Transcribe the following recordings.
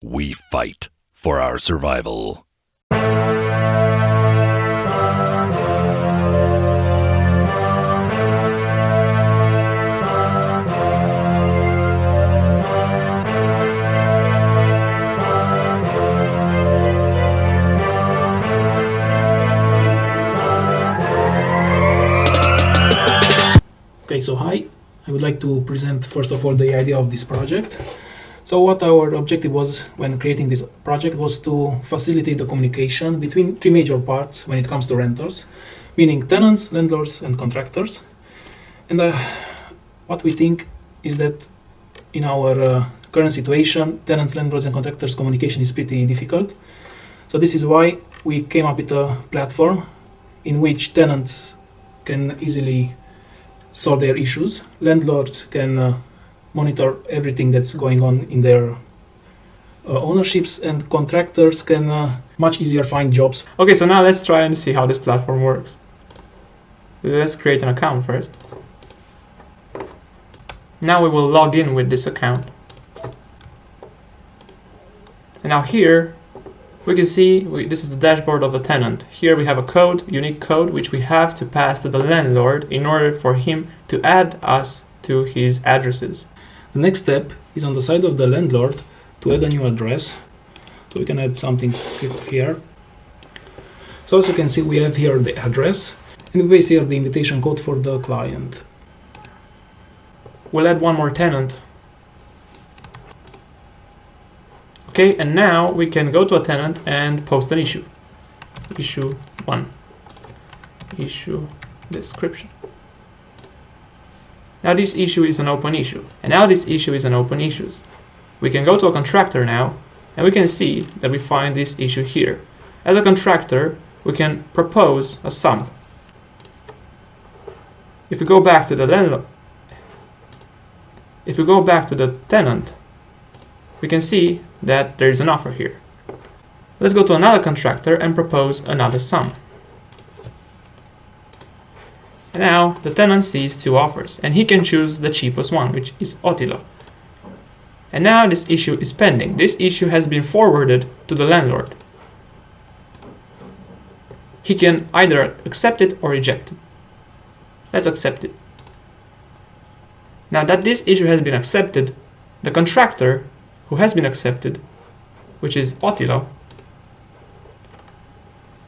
We fight for our survival. Okay, so hi, I would like to present first of all the idea of this project. So what our objective was when creating this project was to facilitate the communication between three major parts when it comes to renters, meaning tenants, landlords and contractors. And what we think is that in our current situation, tenants, landlords and contractors communication is pretty difficult. So this is why we came up with a platform in which tenants can easily solve their issues. Landlords can monitor everything that's going on in their ownerships, and contractors can much easier find jobs. Okay, so now let's try and see how this platform works. Let's create an account first. Now we will log in with this account. And now here we can see this is the dashboard of a tenant. Here we have a code, unique code, which we have to pass to the landlord in order for him to add us to his addresses. The next step is on the side of the landlord to add a new address. So we can add something here. So as you can see, we have here the address, and we paste here the invitation code for the client. We'll add one more tenant. Okay, and now we can go to a tenant and post an issue. Issue 1. Issue description. Now this issue is an open issue. And now this issue is an open issue. We can go to a contractor now, and we can see that we find this issue here. As a contractor, we can propose a sum. If we go back to the landlord, if we go back to the tenant, we can see that there is an offer here. Let's go to another contractor and propose another sum. And now the tenant sees two offers, and he can choose the cheapest one, which is Otilo. And now this issue is pending. This issue has been forwarded to the landlord. He can either accept it or reject it. Let's accept it. Now that this issue has been accepted, the contractor who has been accepted, which is Otilo,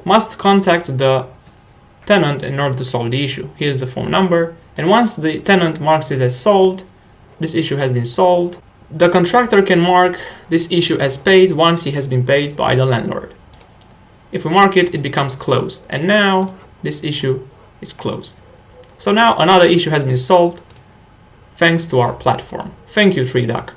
must contact the tenant in order to solve the issue. Here's the phone number, and once the tenant marks it as solved, this issue has been solved, the contractor can mark this issue as paid once he has been paid by the landlord. If we mark it, it becomes closed, and now this issue is closed. So now another issue has been solved thanks to our platform. Thank you, 3+1Duck.